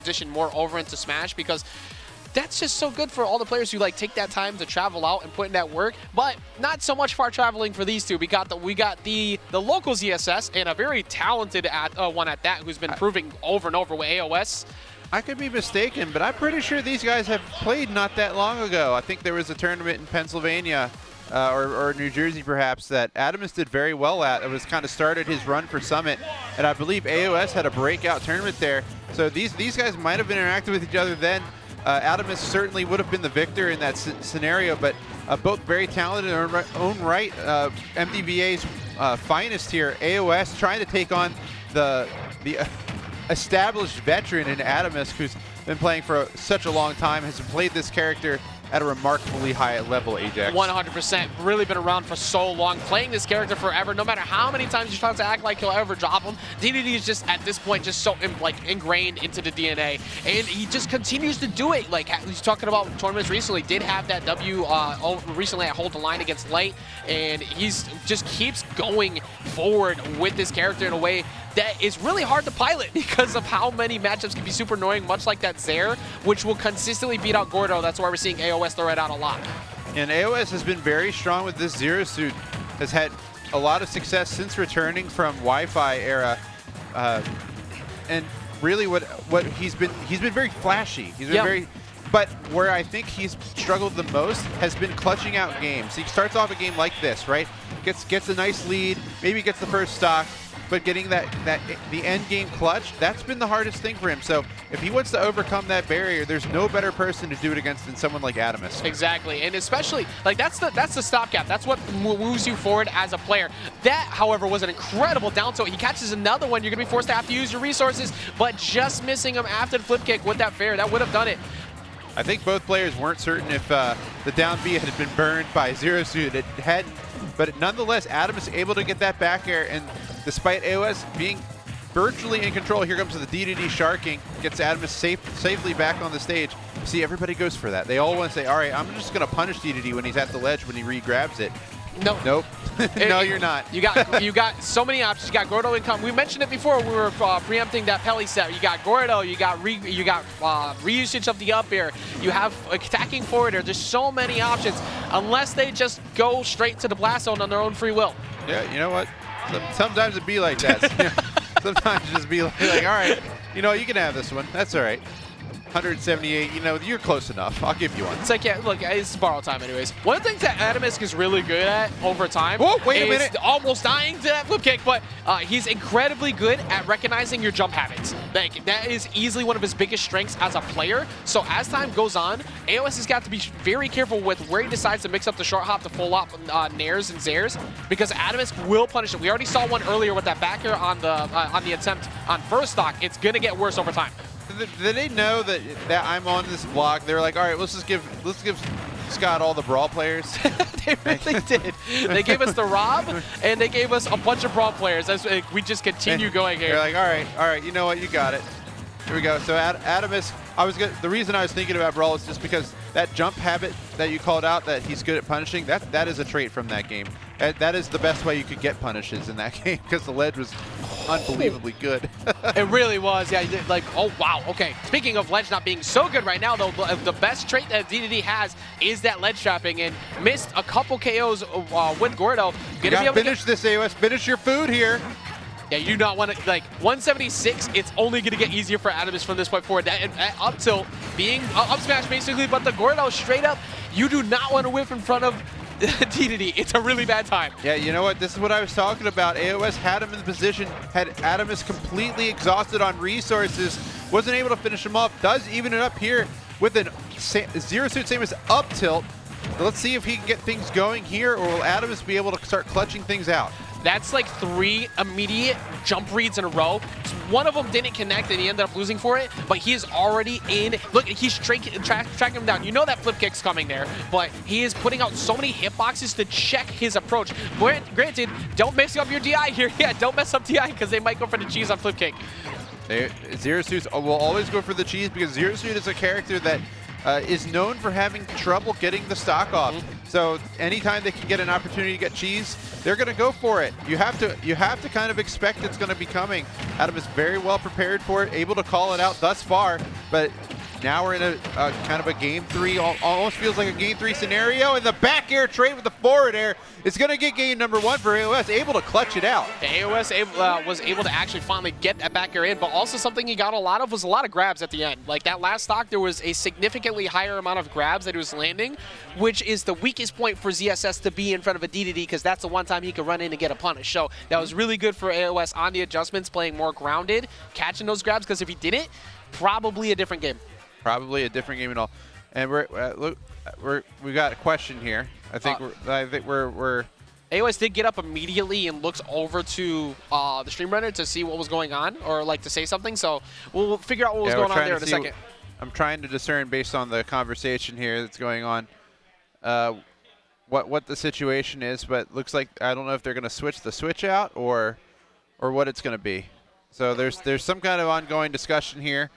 transition more over into Smash, because that's just so good for all the players who like take that time to travel out and put in that work. But not so much far traveling for these two. We got the local ZSS and a very talented one at that, who's been proving over and over with AoS. I could be mistaken, but I'm pretty sure these guys have played not that long ago. I think there was a tournament in Pennsylvania or New Jersey perhaps that Atomsk did very well at. It was kind of started his run for Summit, and I believe AoS had a breakout tournament there. So these guys might have been interacting with each other then. Atomsk certainly would have been the victor in that scenario, but both very talented in their own right. MDVA's finest here. AoS trying to take on the established veteran in Atomsk, who's been playing for such a long time, has played this character at a remarkably high level, Ajax. 100%. Really been around for so long, playing this character forever. No matter how many times you try to act like he'll ever drop him, Dedede is just, at this point, just so ingrained into the DNA. And he just continues to do it. Like, he's talking about tournaments recently, did have that W recently at Hold the Line against Light, and he's just keeps going forward with this character in a way that is really hard to pilot because of how many matchups can be super annoying, much like that Zaire, which will consistently beat out Gordo. That's why we're seeing AoS throw it out a lot. And AoS has been very strong with this Zero Suit, has had a lot of success since returning from Wi-Fi era. And really what he's been very flashy. He's been very, but where I think he's struggled the most has been clutching out games. He starts off a game like this, right? Gets a nice lead, maybe gets the first stock, but getting the end game clutch, that's been the hardest thing for him. So if he wants to overcome that barrier, there's no better person to do it against than someone like Atomsk. Exactly, and especially like that's the stopgap. That's what moves you forward as a player. That, however, was an incredible down tilt. He catches another one. You're gonna be forced to have to use your resources, but just missing him after the flip kick with that fair, that would have done it. I think both players weren't certain if the down B had been burned by Zero Suit. It hadn't, but nonetheless, Atomsk able to get that back air, and despite AoS being virtually in control, here comes the Dedede sharking, gets Atomsk safely back on the stage. See, everybody goes for that. They all want to say, all right, I'm just going to punish Dedede when he's at the ledge when he re-grabs it. No. Nope. No, you're not. You got so many options. You got Gordo income. We mentioned it before. We were preempting that Pele set. You got Gordo. You got reusage of the up air. You have attacking forward air. There's so many options. Unless they just go straight to the blast zone on their own free will. Yeah. You know what? Sometimes it'd be like that. Sometimes just be like, all right, you know, you can have this one. That's all right. 178, you know, you're close enough. I'll give you one. It's like, yeah, look, it's borrow time anyways. One of the things that Atomsk is really good at over time is almost dying to that flip kick, but he's incredibly good at recognizing your jump habits. Like, that is easily one of his biggest strengths as a player. So as time goes on, AoS has got to be very careful with where he decides to mix up the short hop to full up nairs and zairs, because Atomsk will punish it. We already saw one earlier with that back air on the attempt on first stock. It's gonna get worse over time. Did they know that I'm on this block? They were like, all right, let's give Scott all the Brawl players. They really did. They gave us the Rob, and they gave us a bunch of Brawl players. As we just continue going here. They're like, all right, you know what, you got it. Here we go. So Atomsk, the reason I was thinking about Brawl is just because that jump habit that you called out, that he's good at punishing, that is a trait from that game. That is the best way you could get punishes in that game, because the ledge was unbelievably good. It really was. Yeah, like, oh, wow. Okay, speaking of ledge not being so good right now, though, the best trait that Dedede has is that ledge trapping, and missed a couple KOs with Gordo. You got to finish this, AoS. Finish your food here. Yeah, you not want to, like, 176, it's only going to get easier for Atomsk from this point forward. That up tilt being up smash, basically, but the Gordo straight up, you do not want to whip in front of Dedede. It's a really bad time. Yeah, you know what? This is what I was talking about. AoS had him in the position, had Atomsk completely exhausted on resources, wasn't able to finish him off, does even it up here with an Zero Suit Samus up tilt. Let's see if he can get things going here, or will Atomsk be able to start clutching things out? That's like 3 immediate jump reads in a row. One of them didn't connect and he ended up losing for it, but he is already in. Look, he's tracking him down. You know that flip kick's coming there, but he is putting out so many hitboxes to check his approach. Granted, don't mess up your DI here. Yeah, don't mess up DI because they might go for the cheese on flip kick. Zero Suit will always go for the cheese, because Zero Suit is a character that is known for having trouble getting the stock off. So anytime they can get an opportunity to get cheese, they're going to go for it. You have to kind of expect it's going to be coming. Atomsk is very well prepared for it, able to call it out thus far. but now we're in a kind of a game 3, almost feels like a game 3 scenario, and the back air trade with the forward air is going to get game number 1 for AoS, able to clutch it out. The AoS was able to actually finally get that back air in, but also something he got a lot of was a lot of grabs at the end. Like that last stock, there was a significantly higher amount of grabs that he was landing, which is the weakest point for ZSS to be in front of a Dedede, because that's the one time he could run in and get a punish. So that was really good for AoS on the adjustments, playing more grounded, catching those grabs, because if he didn't, probably a different game. Probably a different game at all. And we got a question here. I think we're AoS did get up immediately and looks over to the stream runner to see what was going on, or like to say something. So we'll figure out what was going on there in a second. I'm trying to discern based on the conversation here that's going on what the situation is, but looks like I don't know if they're going to switch the switch out or what it's going to be. So there's some kind of ongoing discussion here.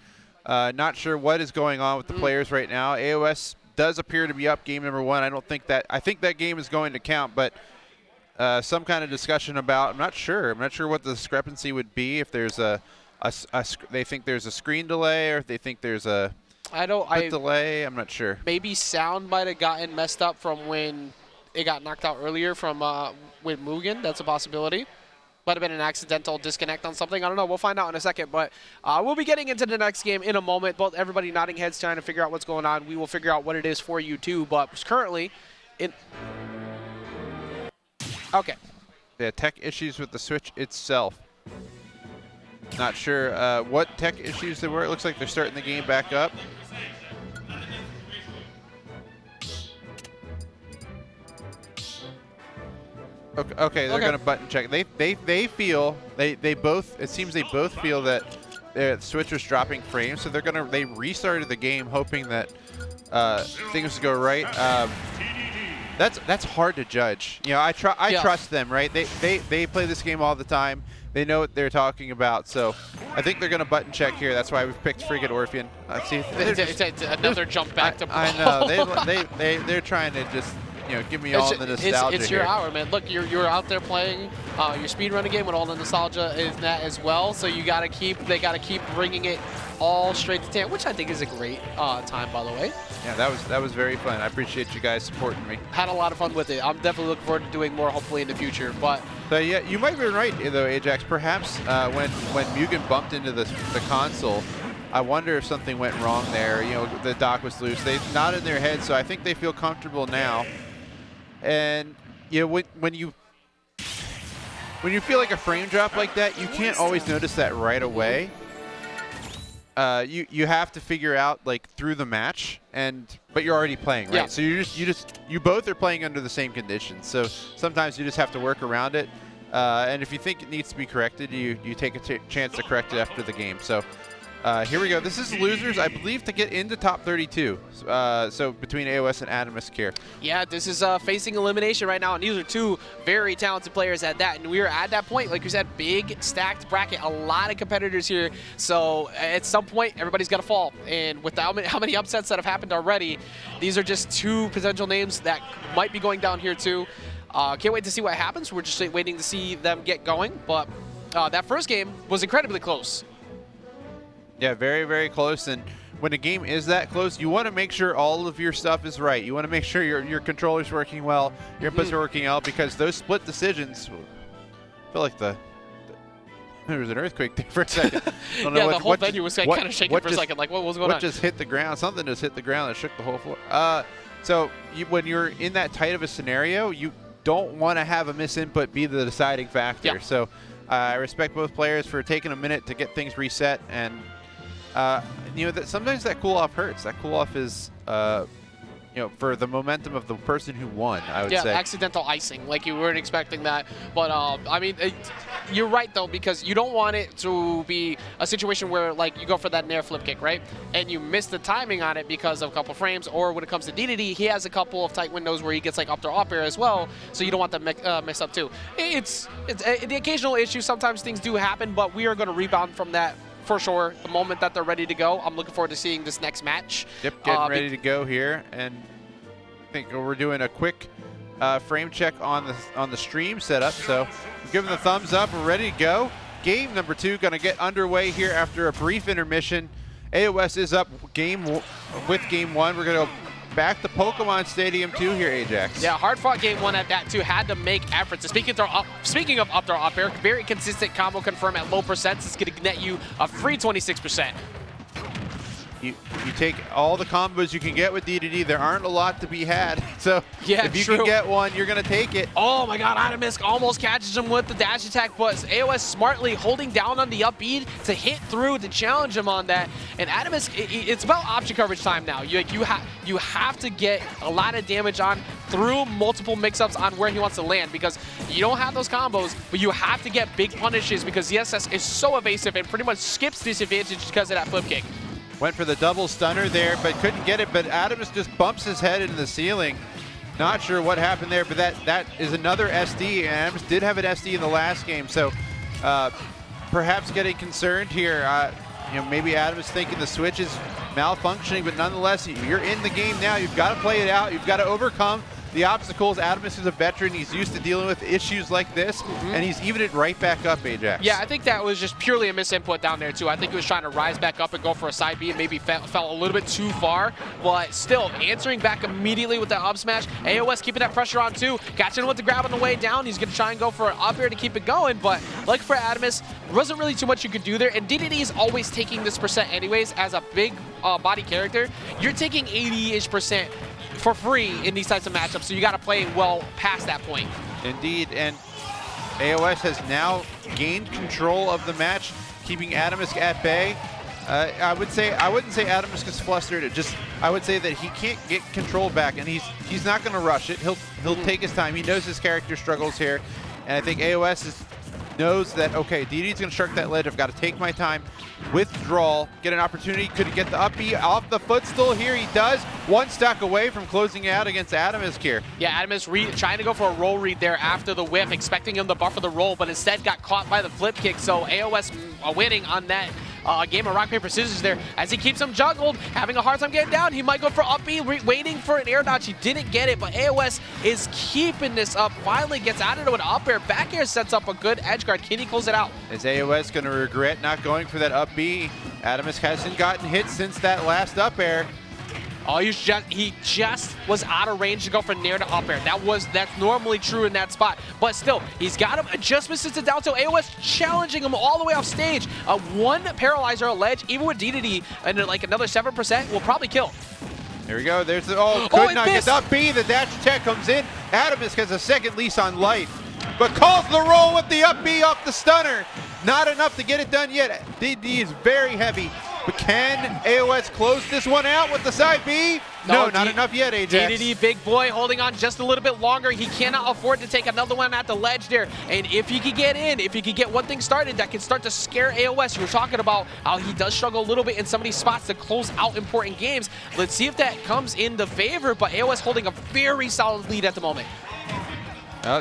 Not sure what is going on with the players right now. AoS does appear to be up game number 1. I think that game is going to count, but some kind of discussion about, I'm not sure what the discrepancy would be, if there's they think there's a screen delay, or if they think there's a delay. I'm not sure. Maybe sound might have gotten messed up from when it got knocked out earlier from with Mugen. That's a possibility. Might have been an accidental disconnect on something. I don't know. We'll find out in a second. But we'll be getting into the next game in a moment. Both everybody nodding heads trying to figure out what's going on. We will figure out what it is for you too. But currently, okay. Yeah, tech issues with the Switch itself. Not sure what tech issues there were. It looks like they're starting the game back up. Okay, they're gonna button check. They feel they both. It seems they both feel that the Switch was dropping frames, so they restarted the game hoping that things would go right. That's hard to judge. You know, I trust them, right? They play this game all the time. They know what they're talking about, so I think they're gonna button check here. That's why we've picked Frigate Orpheon. See, another jump back to ball. I know they're trying to just, you know, give me all the nostalgia. It's your hour, man. Look, you're out there playing your speedrunning game with all the nostalgia in that as well. So they gotta keep bringing it all straight to 10, which I think is a great time, by the way. Yeah, that was very fun. I appreciate you guys supporting me. Had a lot of fun with it. I'm definitely looking forward to doing more, hopefully in the future. But so yeah, you might be right though, Ajax. Perhaps when Mugen bumped into the console, I wonder if something went wrong there. You know, the dock was loose. They nodded their head, so I think they feel comfortable now. And you know, when you feel like a frame drop like that, you can't always notice that right away. You have to figure out like through the match, but you're already playing, right? Yeah. So you both are playing under the same conditions. So sometimes you just have to work around it. And if you think it needs to be corrected, you take a chance to correct it after the game. So here we go. This is losers, I believe, to get into top 32. So between AoS and Atomsk here. Yeah, this is facing elimination right now, and these are two very talented players at that. And we are at that point, like you said, big stacked bracket, a lot of competitors here. So at some point, everybody's got to fall. And with how many upsets that have happened already, these are just two potential names that might be going down here too. Can't wait to see what happens. We're just waiting to see them get going. But that first game was incredibly close. Yeah, very, very close. And when a game is that close, you want to make sure all of your stuff is right. You want to make sure your controller's working well, your inputs are working out, because those split decisions, I feel like there was an earthquake there for a second. Yeah, the whole venue was kind of shaking for a second. Like, what was going on? What just hit the ground? Something just hit the ground that shook the whole floor. So when you're in that tight of a scenario, you don't want to have a misinput be the deciding factor. Yeah. So I respect both players for taking a minute to get things reset. And you know, that sometimes that cool off hurts. That cool off is, you know, for the momentum of the person who won, I would say. Yeah, accidental icing. Like, you weren't expecting that. But, I mean, you're right, though, because you don't want it to be a situation where, like, you go for that nair flip kick, right? And you miss the timing on it because of a couple frames. Or when it comes to Dedede, he has a couple of tight windows where he gets, like, up to up air as well. So you don't want to mess up, too. It's the occasional issue. Sometimes things do happen, but we are going to rebound from that for sure the moment that they're ready to go. I'm looking forward to seeing this next match. Yep, getting ready to go here, and I think we're doing a quick frame check on the stream setup. So we're giving the thumbs up. We're ready to go. Game number 2 going to get underway here after a brief intermission. AoS is up with game one. We're going to go back to Pokemon Stadium 2 here, Ajax. Yeah, hard fought game one at that too. Had to make efforts. And speaking of up throw up air, very consistent combo confirm at low percents. It's going to net you a free 26%. You take all the combos you can get with Dedede. There aren't a lot to be had. So yeah, if you can get one, you're going to take it. Oh my god, Atomsk almost catches him with the dash attack, but AoS smartly holding down on the up B to hit through to challenge him on that. And Atomsk, it's about option coverage time now. You have to get a lot of damage on through multiple mix-ups on where he wants to land, because you don't have those combos, but you have to get big punishes because the SS is so evasive and pretty much skips disadvantage because of that flip kick. Went for the double stunner there, but couldn't get it. But Atomsk just bumps his head into the ceiling. Not sure what happened there, but that is another SD. And Atomsk did have an SD in the last game, so perhaps getting concerned here. Maybe Atomsk thinking the switch is malfunctioning, but nonetheless, you're in the game now. You've got to play it out. You've got to overcome the obstacles. Atomsk is a veteran. He's used to dealing with issues like this, and he's evened it right back up, Ajax. Yeah, I think that was just purely a misinput down there, too. I think he was trying to rise back up and go for a side B and maybe fell a little bit too far, but still answering back immediately with that up smash. AoS keeping that pressure on, too. Catching him with the grab on the way down. He's going to try and go for an up air to keep it going, but like for Atomsk, there wasn't really too much you could do there, and Dedede is always taking this percent anyways. As a big body character, you're taking 80-ish% for free in these types of matchups, so you got to play well past that point. Indeed, and AoS has now gained control of the match, keeping Atomsk at bay. I wouldn't say Atomsk is flustered. I would say that he can't get control back, and he's not going to rush it. He'll take his time. He knows his character struggles here, and I think AoS knows that, okay, Dedede's going to shark that ledge. I've got to take my time. Withdrawal, get an opportunity. Could he get the up B off the footstool here? He does. One stock away from closing out against Atomsk here. Yeah, Atomsk trying to go for a roll read there after the whiff, expecting him to buffer the roll, but instead got caught by the flip kick. So AoS winning on that game of rock, paper, scissors there as he keeps him juggled, having a hard time getting down. He might go for up B, waiting for an air dodge. He didn't get it, but AoS is keeping this up. Finally gets out into an up air. Back air sets up a good edge guard. Can he close it out? Is AoS going to regret not going for that up B? Atomsk hasn't gotten hit since that last up air. Oh, he just was out of range to go from nair to up air. That's normally true in that spot. But still, he's got him. Just misses it down to AoS, challenging him all the way off stage. One paralyzer on ledge, even with Dedede and like another 7%, will probably kill. There we go. There's the, could not get the up B. The dash attack comes in. Atomsk has a second lease on life, but calls the roll with the up B off the stunner. Not enough to get it done yet. Dedede is very heavy. But can AoS close this one out with the side B? No, not enough yet, Ajax. Dedede, big boy, holding on just a little bit longer. He cannot afford to take another one at the ledge there. And if he could get in, if he could get one thing started that can start to scare AoS, you were talking about how he does struggle a little bit in some of these spots to close out important games. Let's see if that comes in the favor, but AoS holding a very solid lead at the moment.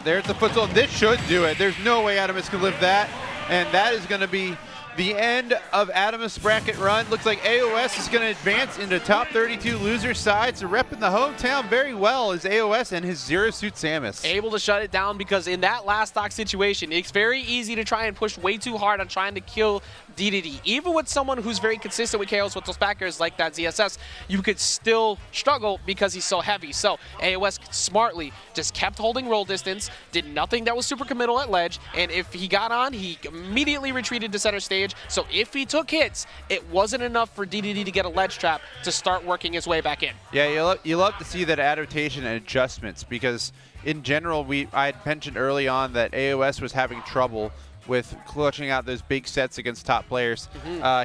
There's the footstool. This should do it. There's no way Atomsk can live that. And that is going to be the end of Atomsk's bracket run. Looks like AoS is going to advance into top 32 loser side. So repping the hometown very well is AoS and his Zero Suit Samus. Able to shut it down, because in that last stock situation, it's very easy to try and push way too hard on trying to kill Dedede. Even with someone who's very consistent with KOs with those backers like that ZSS, you could still struggle because he's so heavy. So AoS smartly just kept holding roll distance, did nothing that was super committal at ledge, and if he got on, he immediately retreated to center stage. So if he took hits, it wasn't enough for Dedede to get a ledge trap to start working his way back in. Yeah, you love to see that adaptation and adjustments, because in general, I had mentioned early on that AoS was having trouble with clutching out those big sets against top players.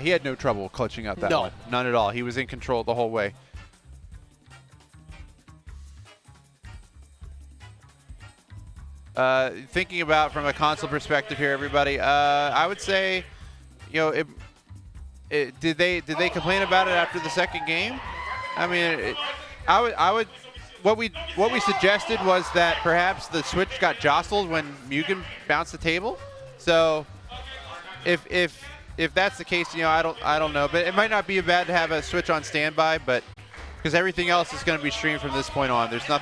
He had no trouble clutching out that one. None at all. He was in control the whole way. Thinking about from a console perspective here, everybody, I would say, did they complain about it after the second game? I mean, what we suggested was that perhaps the switch got jostled when Mugen bounced the table. So if that's the case, I don't know, but it might not be bad to have a switch on standby, but because everything else is going to be streamed from this point on. There's nothing